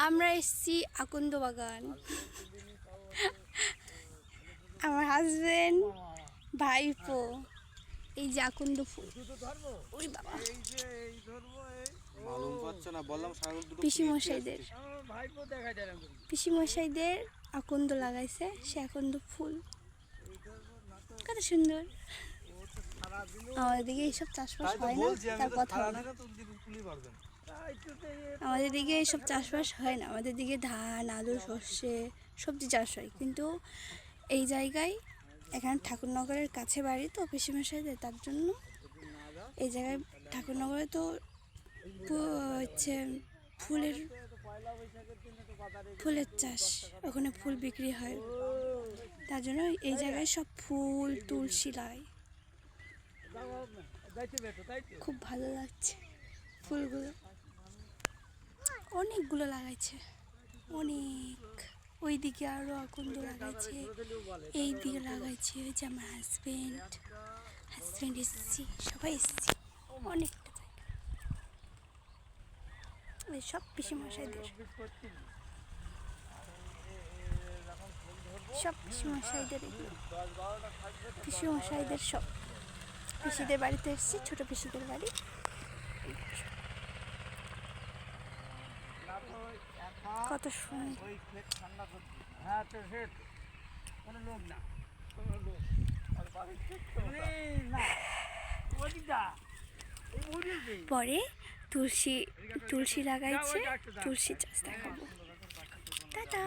আমরা এসেছি আকন্দ বাগান। আমার হাজবেন্ড, ভাইপো, এই যে আকন্দ ফুল। ওরে বাবা, পিসিমশাইদের আকন্দ লাগাইছে, সে আকন্দ ফুল কত সুন্দর। আমাদের দিকে এইসব চাষবাস হয় না, তার কথা না। আমাদের দিকে এইসব চাষবাস হয় না, আমাদের দিকে ধান, আলু, সর্ষে, সবজি চাষ হয়। কিন্তু এই জায়গায় এখানে ঠাকুরনগরের কাছে বাড়ি তো পিসিমশাইদের, তার জন্য এই জায়গায় ঠাকুরনগরে তো হচ্ছে ফুলের চাষ, ওখানে ফুল বিক্রি হয়, তার জন্য এই জায়গায় সব ফুল তুলসী লাগাই। খুব ভালো লাগছে ফুলগুলো, অনেকগুলো লাগাইছে, অনেক। ওইদিকে আরো আকন্দ লাগাইছে, এই দিকে লাগাইছে। ওই যে আমার হাজবেন্ড এসেছি, সবাই এসেছি, অনেকটা জায়গা। ওই সব পিসিমশাইদের, সব পিসিমশাইদের, এগুলো পিসিমশাইদের সব। পিসিদের বাড়িতে এসেছি, ছোট পিসিদের বাড়ি। কত সুন্দর। পরে তুলসী লাগাইছে, তুলসী চাষ দেখাবো। টাটা।